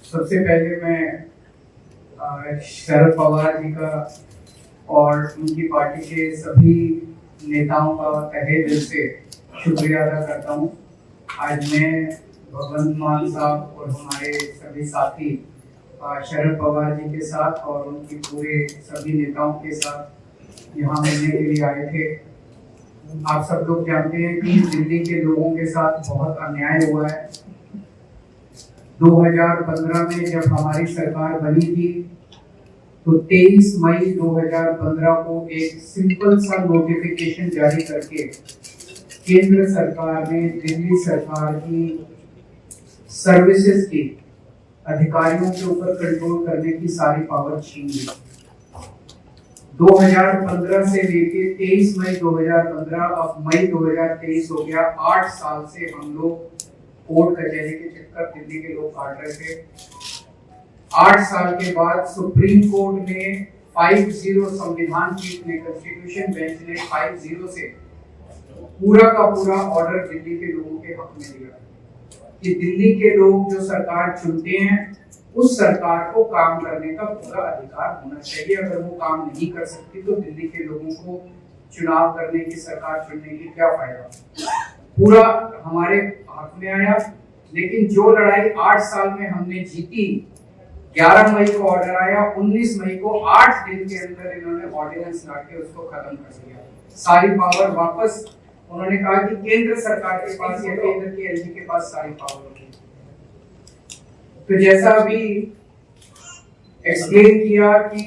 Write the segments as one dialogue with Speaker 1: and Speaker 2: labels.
Speaker 1: सबसे पहले मैं शरद पवार जी का और उनकी पार्टी के सभी नेताओं का तहे दिल से शुक्रिया अदा करता हूँ। आज मैं भगवंत मान साहब और हमारे सभी साथी शरद पवार जी के साथ और उनकी पूरे सभी नेताओं के साथ यहाँ मिलने के लिए आए थे। आप सब लोग जानते हैं कि दिल्ली के लोगों के साथ बहुत अन्याय हुआ है। 2015 में जब हमारी सरकार बनी थी तो 23 मई 2015 को एक सिंपल सा नोटिफिकेशन जारी करके केंद्र सरकार ने दिल्ली सरकार की सर्विसेज के अधिकारियों के ऊपर कंट्रोल करने की सारी पावर छीन ली। 2015 से लेके 23 मई 2015 अब मई 2023 हो गया। 8 साल से हम लोग कोर्ट कचहरी के चक्कर दिल्ली के लोग काट रहे थे। 8 साल के बाद सुप्रीम कोर्ट ने 5-0 संविधान पीठ ने कॉन्स्टिट्यूशन बेंच ने 5-0 से पूरा का पूरा ऑर्डर दिल्ली के लोगों के हक में दिया कि दिल्ली के लोग जो सरकार चुनते हैं उस सरकार को काम करने का पूरा अधिकार होना चाहिए। अगर वो काम नहीं कर सकती तो दिल्ली के लोगों को चुनाव करने की, सरकार चुनने की क्या फायदा। पूरा हमारे हाथ में आया। लेकिन जो लड़ाई 8 साल में हमने जीती, 11 मई को ऑर्डर आया, 19 मई को 8 दिन के अंदर इन्होंने ऑर्डिनेंस लाके उसको खत्म कर दिया। सारी पावर वापस उन्होंने कहा कि केंद्र सरकार के पास या केंद्र के एलजी के पास सारी पावर होगी। तो जैसा अभी एक्सप्लेन किया कि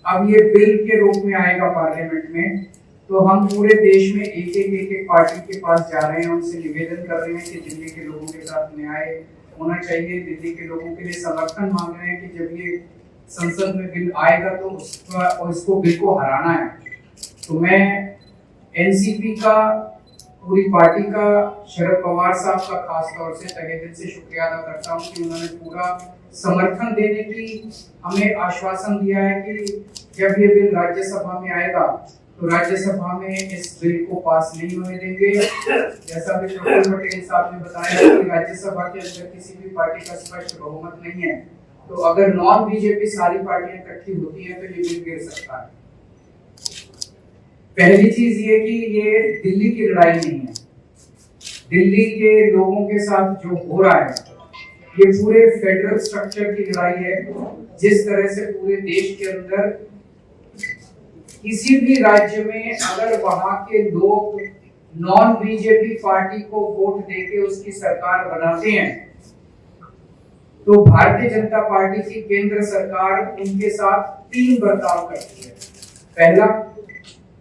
Speaker 1: अब ये बिल के रूप में आएगा पार्लियामेंट में, तो हम पूरे देश में एक पार्टी के पास जा रहे हैं, उनसे निवेदन कर रहे हैं कि दिल्ली के लोगों के साथ न्याय होना चाहिए। दिल्ली के लोगों के लिए समर्थन मांग रहे हैं कि जब ये संसद में बिल आएगा तो उसको बिल को हराना है। तो मैं एनसीपी का, पूरी पार्टी का, शरद पवार साहब का खास तौर से तहे दिल से शुक्रिया अदा करता हूँ कि उन्होंने पूरा समर्थन देने की हमें आश्वासन दिया है कि जब ये बिल राज्यसभा में आएगा तो राज्यसभा में इस बिल को पास नहीं होने देंगे। जैसा भी प्रफुल्ल पटेल साहब ने बताया कि राज्यसभा के अंदर किसी भी पार्टी का स्पष्ट बहुमत नहीं है, तो अगर नॉन बीजेपी सारी पार्टियां इकट्ठी होती हैं तो ये बिल गिर सकता है। पहली चीज ये कि ये दिल्ली की लड़ाई नहीं है। दिल्ली के लोगों के साथ जो हो रहा है ये पूरे फेडरल स्ट्रक्चर की लड़ाई है। जिस तरह से पूरे देश के अंदर किसी भी राज्य में अगर वहां के लोग नॉन बीजेपी पार्टी को वोट देके उसकी सरकार बनाते हैं तो भारतीय जनता पार्टी की केंद्र सरकार उनके साथ 3 बर्ताव करती है। पहला,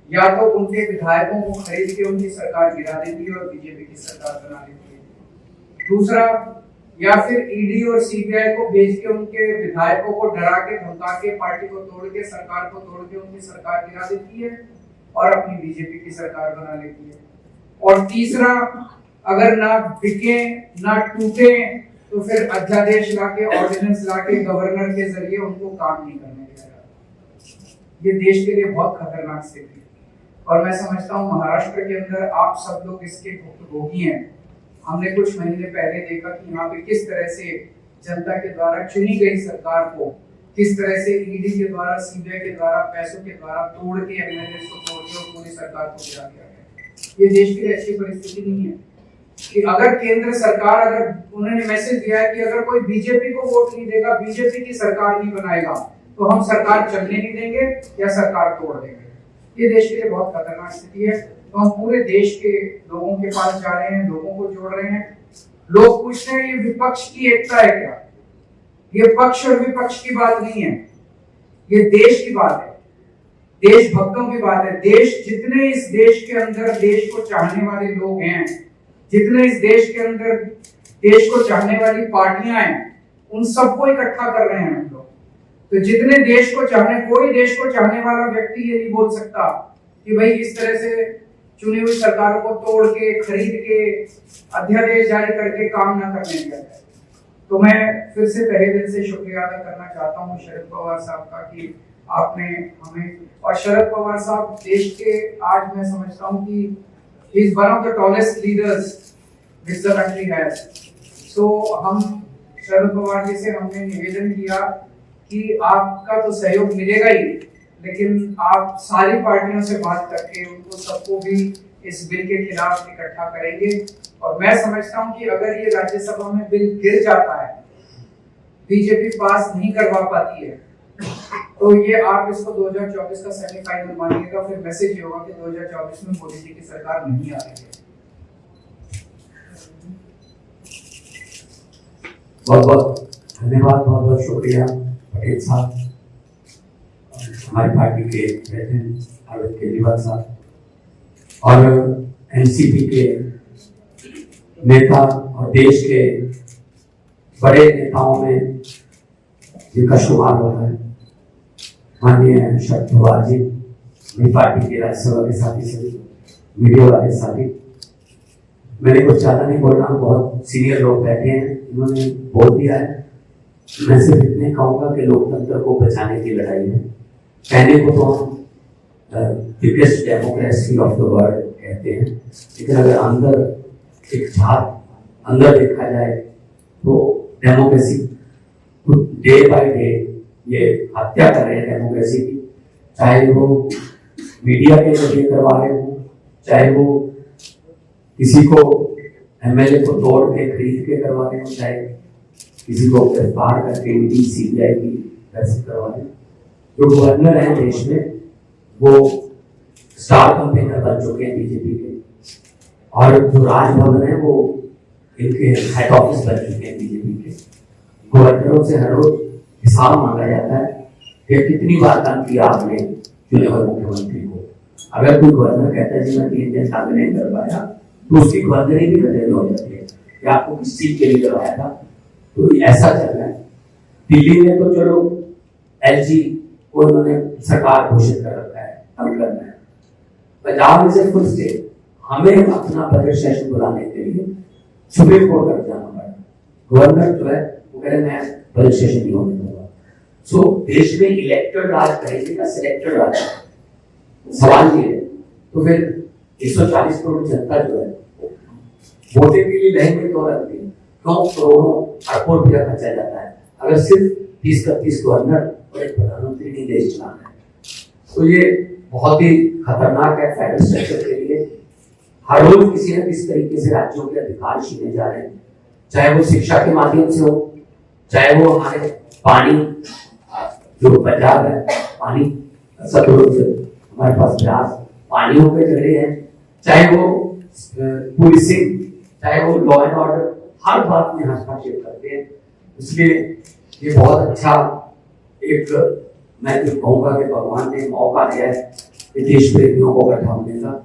Speaker 1: या तो उनके विधायकों को खरीद के उनकी सरकार गिरा देती है और बीजेपी की सरकार बना देती है। दूसरा, या फिर ईडी और सीबीआई को भेज के उनके विधायकों को डरा के, धमका के, पार्टी को तोड़ के, सरकार को तोड़ के उनकी सरकार गिरा देती है और अपनी बीजेपी की सरकार बना लेती है। और तीसरा, अगर ना बिके ना टूटे तो फिर अध्यादेश लाके, ऑर्डिनेंस लाके गवर्नर के जरिए उनको काम नहीं करने दिया जाता। ये देश के लिए बहुत खतरनाक स्थिति है और मैं समझता हूँ महाराष्ट्र के अंदर आप सब लोग इसके भुक्तभोगी हैं। हमने कुछ महीने पहले देखा कि यहाँ पे किस तरह से जनता के द्वारा चुनी गई सरकार को किस तरह से ईडी के द्वारा, सीबीआई के द्वारा, पैसों के द्वारा तोड़ के, एमएलए को तोड़ के और पूरी सरकार को गिरा दिया गया। ये देश के लिए अच्छी परिस्थिति नहीं है कि अगर केंद्र सरकार, अगर उन्होंने मैसेज दिया है कि अगर कोई बीजेपी को वोट नहीं देगा, बीजेपी की सरकार नहीं बनाएगा तो हम सरकार चलने नहीं देंगे या सरकार तोड़ देंगे। ये देश के लिए बहुत खतरनाक स्थिति है। तो हम पूरे देश के लोगों के पास जा रहे हैं, लोगों को जोड़ रहे हैं। लोग पूछते हैं ये विपक्ष की एकता है क्या? ये पक्ष और विपक्ष की बात नहीं है, ये देश की बात है, देशभक्तों की बात है। जितने इस देश के अंदर देश को चाहने वाले लोग हैं, जितने इस देश के अंदर देश को चाहने वाली पार्टियां हैं, उन सबको इकट्ठा कर रहे हैं हम लोग। तो जितने देश को चाहने, कोई देश को चाहने वाला व्यक्ति ये नहीं बोल सकता कि भाई इस तरह से चुनी हुई सरकार को तोड़ के, खरीद के, अध्यादेश जारी करके काम ना करने दिया जाए। तो मैं फिर से तहे दिल से शुक्रिया अदा करना चाहता हूँ शरद पवार साहब का कि आपने हमें, और शरद पवार साहब देश के, आज मैं समझता हूँ कि he is one of the tallest leaders which the country has. So हम शरद पवार जी से हमने निवेदन किया कि आपका तो सहयोग मिलेगा ही, लेकिन आप सारी पार्टियों से बात करके उनको सबको भी इस बिल के खिलाफ इकट्ठा करेंगे। और मैं समझता हूं कि अगर ये राज्यसभा में बिल गिर जाता है, बीजेपी पास नहीं करवा पाती है, तो ये आप इसको 2024 का सेमीफाइनल मानिएगा। फिर मैसेज ये होगा कि 2024 में मोदी जी की सरकार नहीं आ रही है।
Speaker 2: बहुत बहुत धन्यवाद, बहुत बहुत शुक्रिया पटेल साहब, हमारी पार्टी के प्रेसिडेंट अरविंद केजरीवाल साहब और एनसीपी के नेता और देश के बड़े नेताओं में जिनका शुमार होता है माननीय शरद पवार जी, मेरी पार्टी के राज्यसभा के साथी सभी मीडिया वाले साथी। मैंने कुछ ज्यादा नहीं बोलना, बहुत सीनियर लोग बैठे हैं, इन्होंने बोल दिया है। मैं सिर्फ इतने कहूंगा कि लोकतंत्र को बचाने की लड़ाई है। कहने को तो हम biggest democracy of the world कहते हैं, लेकिन अगर अंदर एक झाग अंदर देखा जाए तो डेमोक्रेसी डे बाय डे ये हत्या कर रहे हैं डेमोक्रेसी की। चाहे वो मीडिया के जरिए करवा रहे हो, चाहे वो किसी को एमएलए को तोड़ के खरीद के करवा रहे हो, चाहे किसी को गिरफ्तार करके ईडी सीबीआई की वैसे करवा रहे हो। जो गवर्नर है देश में वो स्टार कैंपेनर बन चुके हैं बीजेपी के, और जो राजभवन है वो इनके हेड ऑफिस बन चुके हैं बीजेपी के। गवर्नरों से हर रोज हिसाब मांगा जाता है कि कितनी बार काम किया आपने चुने हुए मुख्यमंत्री को। अगर कोई गवर्नर कहता है जी मैं 3 दिन काम नहीं कर पाया, तो उसकी गवर्नरी भी खतरे में हो जाती है कि आपको किस चीज के लिए करवाया था। तो ऐसा चल रहा है। दिल्ली में तो चलो एलजी को उन्होंने सरकार घोषित कर रखा है, हम करना है। पंजाब में से फुल स्टेट हमें अपना बजट सेशन बुलाने के लिए सुप्रीम कोर्ट तक जाना पड़ा। गवर्नर जो है वो कह रहे मैं बजट सेशन नहीं होने दूंगा। सो देश में इलेक्टेड राज करेंगे या सिलेक्टेड राज, सवाल ये है। तो फिर 140 करोड़ जनता जो है वोटे के लिए लहंगे तो रखती है, क्यों करोड़ों अरबों रुपया खर्चा जाता है अगर सिर्फ 30-31 गवर्नर और एक प्रधानमंत्री नहीं देश चलाना है। तो ये बहुत ही खतरनाक है फेडरल स्ट्रक्चर के लिए। हर रोज किसी न किसी तरीके से राज्यों के अधिकार छीने जा रहे हैं, चाहे वो शिक्षा के माध्यम से हो, चाहे वो हमारे पानी जो पंजाब है पानी सतलुज हमारे पास ब्यास पानियों के जरिए है, चाहे वो पुलिसिंग, चाहे वो लॉ एंड ऑर्डर, हर बात में हस्तक्षेप करते हैं। इसलिए ये बहुत अच्छा एक मैं तो कहूँगा कि भगवान ने मौका दिया है कि देश प्रेमियों को इकट्ठा होने का।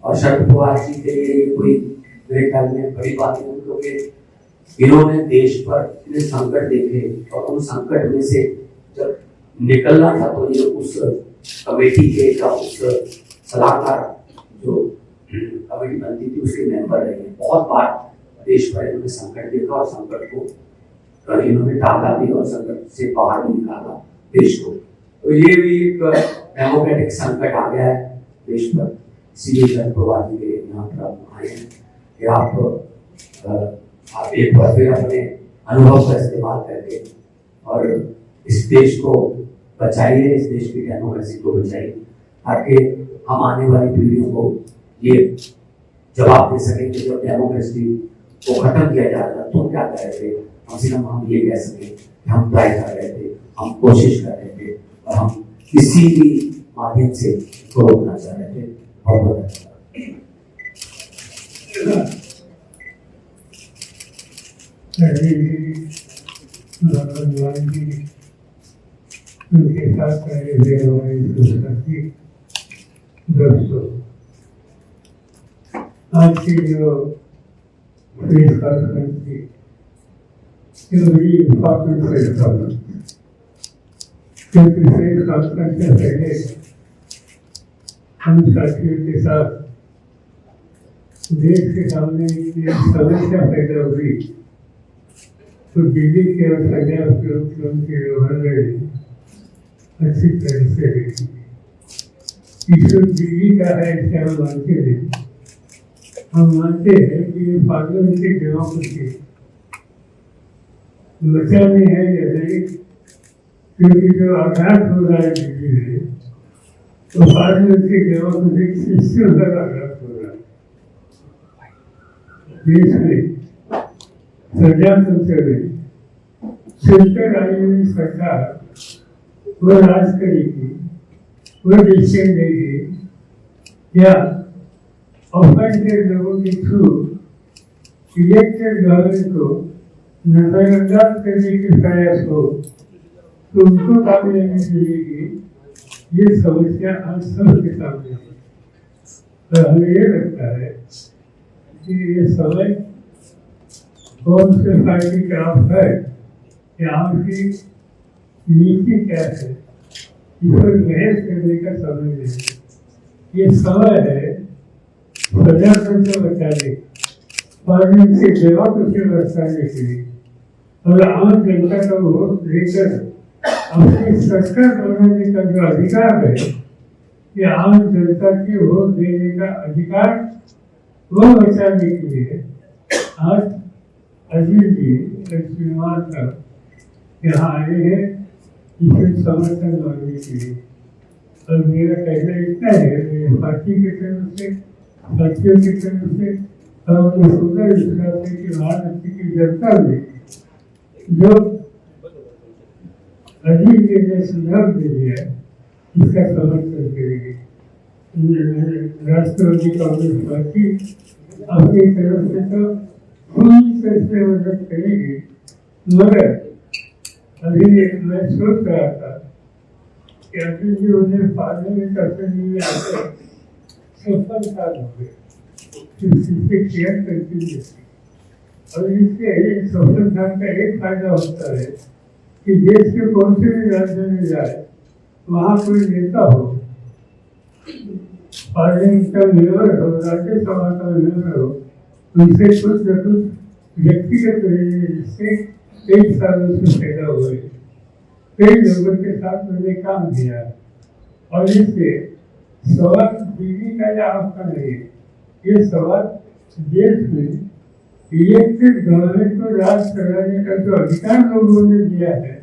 Speaker 2: और शरद पवार जी के लिए ये कोई मेरे ख्याल में बड़ी बात नहीं, क्योंकि इन्होंने देश पर इतने संकट देखे और उन संकट में से जब निकलना था तो ये उस कमेटी के या उस सलाहकार जो कमेटी बनती थी उसके मेंबर रहे हैं। बहुत बार देश पर इन्होंने संकट देखा और संकट को इन्होंने टाला भी और संकट से बाहर भी निकाला देश को। तो ये भी एक डेमोक्रेटिक संकट आ गया है देश पर। इसीलिए शरद पवार जी के यहाँ पर आप आए हैं कि आप एक बार फिर अपने अनुभव का इस्तेमाल करके और इस देश को बचाइए, इस देश की डेमोक्रेसी को बचाइए, ताकि हम आने वाली पीढ़ियों को ये जवाब दे सकें कि जब डेमोक्रेसी को खत्म किया जा रहा था तो क्या कर रहे थे। कम से कम हम ये कह सकें कि हम ट्राई कर रहे थे, हम कोशिश कर रहे थे और हम किसी भी माध्यम से इसको रोकना चाह रहे थे। बहुत बहुत
Speaker 3: उनके साथ पहले हुए हमारी संस्कृति दोस्तों, आज की जो प्रेस कॉन्फ्रेंस थी ये बड़ी इम्पोर्टेंट प्रेस कॉन्फ्रेंस, क्योंकि प्रेस कॉन्फ्रेंस से पहले हम साथियों के साथ देश के सामने समस्या पैदा हुई तो दिल्ली के और पंजाब के मुख्यमंत्री गवर्नर अच्छी तरह से देखी। इशू दिल्ली का है इससे हम मानते हैं। हम मानते हैं कि ये पार्लियामेंट्री डेमोक्रेसी बचाने हैं जैसे, क्योंकि जो आघात हो रहा है दिल्ली में, तो पार्लियामेंट्री डेमोक्रेटिक सिस्टम का आघात हो रहा है। देश में प्रजातंत्र में सेंट्रल आई सरकार वो राज करेगी, वो डिसीजन देगी, या अपॉइंटेड लोगों के थ्रू इलेक्टेड गवर्नमेंट को नजरअंदाज करने के प्रयास हो, तो उनको कामयाबी मिलेगी। ये समस्या हम सबके सामने है। और हमें ये लगता है कि ये समय कौन से पार्टी का आप है या आपकी नीति क्या है, इस पर बहस करने का समय नहीं। ये समय है प्रजातंत्र बचाने, पार्लियामेंट से डेमोक्रेसी बचाने के लिए, और आम जनता का वोट लेकर अपनी सरकार बनाने का जो अधिकार है, कि आम जनता की वोट देने का अधिकार, वो बचाने के लिए आज अजीत जी श्रीमान साहब यहाँ आए हैं इसे समर्थन मांगने के लिए। और मेरा कहना इतना है, मेरी पार्टी की तरफ से, साथियों की तरफ से, और मुझे सुंदर विश्वास है कि महाराष्ट्र की जनता में जो अजीत जी ने सुझाव दे दिया इसका समर्थन करेगी। राष्ट्रवादी कांग्रेस पार्टी अपनी तरफ से तो पूरी तरह से मदद करेगी, मगर अभी मैं सोच रहा था कि अभी जो उन्हें पार्लियामेंट असेंबली में आकर 56 साल हो गए, इससे केयर करती है, और इससे 56 साल का एक फायदा होता है कि देश के कौन से भी राज्य में जाए वहाँ कोई नेता हो, पार्लियामेंट का मेंबर हो, राज्यसभा का मेंबर हो, उनसे कुछ न कुछ व्यक्तिगत जिससे कई सालों से पैदा हुए, कई लोगों के साथ मैंने काम किया, और इससे सवाल दीदी का या आपका नहीं, ये सवाल देश में इलेक्टेड गवर्नमेंट को राज कराने का जो अधिकार लोगों ने दिया है,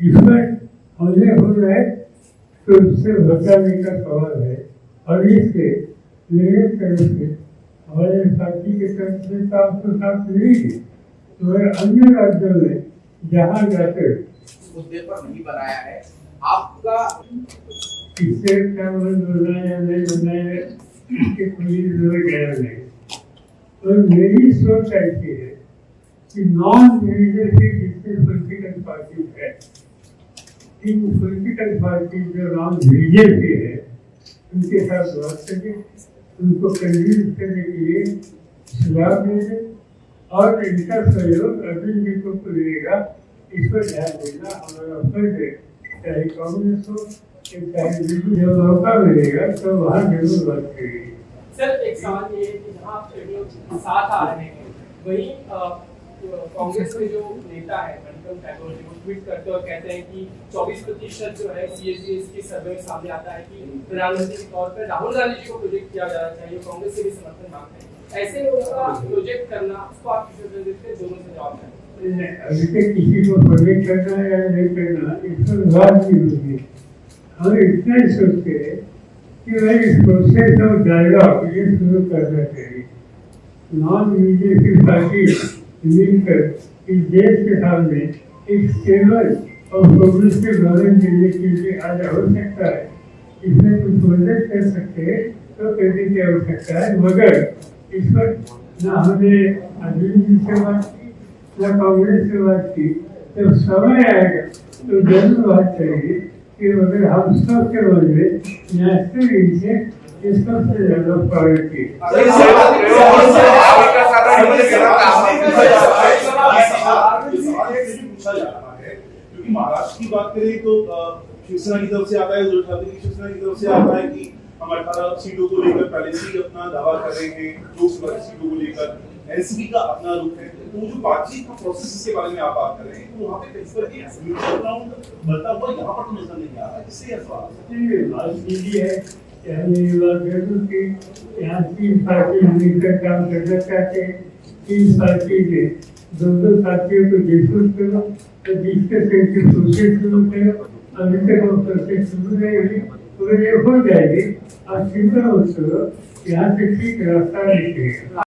Speaker 3: इस पर हमले हो रहे तो उससे बचाने का सवाल है। और इससे मेरे तरफ से, हमारे साथी के तरफ से तो आपको साथ मिलेगी, तो अन्य राज्यों में जहाँ जाकर
Speaker 1: मुद्दे पर नहीं बनाया है आपका,
Speaker 3: इससे क्या बनाया या नहीं बनाया इसके कोई गया नहीं। और मेरी सोच ऐसी है कि नॉन रिलीजियस जितने पॉलिटिकल पार्टी है, इन पॉलिटिकल पार्टी जो नॉन रिलीजियस है, उनके साथ बात करें, उनको कन्विंस करने के लिए सुझाव देंगे, और इनका सहयोग अभी जी को मिलेगा, इस पर ध्यान देना हमारा फर्ज है। चाहे कांग्रेस हो चाहे बीजेपी, जब मौका मिलेगा तो वहाँ जरूर बात करेगी।
Speaker 4: सर एक सवाल ये है कि जहाँ आप शेड्यूल साथ आ रहे हैं, वहीं कांग्रेस के जो नेता है मणिकम टैगोर जी, वो ट्वीट करते और कहते हैं कि 24% जो है सीएजीएस की सर्वे सामने आता है कि प्रधानमंत्री के तौर पर राहुल गांधी जी को प्रोजेक्ट किया जाना चाहिए, कांग्रेस से भी समर्थन मांगते हैं। ऐसे लोगों का प्रोजेक्ट करना, उसको आप किसी देखते दोनों से जवाब दें।
Speaker 3: अभी तक किसी को प्रोजेक्ट करना है या नहीं करना, इस पर बात नहीं होगी। हम इतना ही सोचते हैं कि भाई इस प्रोसेस ऑफ डायलॉग ये शुरू करना चाहिए। नॉन बीजेपी पार्टी मिलकर इस देश के सामने एक स्टेबल और प्रोग्रेसिव गवर्नमेंट देने के लिए आज आवश्यकता है। इसमें कुछ मदद कर सकते हैं तो करने की आवश्यकता है, मगर इस पर न हमने अजीत जी से बात की न कांग्रेस से बात की। जब समय आएगा तो जरूर बात करेंगे कि अगर हम सब के बदले नेशनल से इस सबसे ज्यादा प्रायोरिटी
Speaker 5: क्योंकि महाराष्ट्र की बात करें तो शिवसेना की तरफ से आता है, उद्धव ठाकरे की शिवसेना की तरफ से आता है कि हम 18 सीटों को लेकर पहले से ही अपना दावा कर रहे हैं, लोकसभा सीटों को लेकर एनसीपी का अपना रुख है। तो जो बातचीत का प्रोसेस के बारे में आप बात कर रहे हैं, तो वहाँ पे कहीं पर एक म्यूचुअल ग्राउंड बनता हुआ यहाँ पर तो नजर नहीं आ रहा, जिससे यह सवाल
Speaker 3: है। ये बात जरूर की यहाँ 3 पार्टी मिलकर काम करना चाहते हैं। 3 पार्टी ने दो साथियों को डिस्कस करो तो 20% की प्रोसेस शुरू करो। अभी तक वो प्रोसेस शुरू नहीं हुई, अगर ये हो जाएगी आप चिंता मत करो, यहाँ से ठीक रास्ता निकलेगा।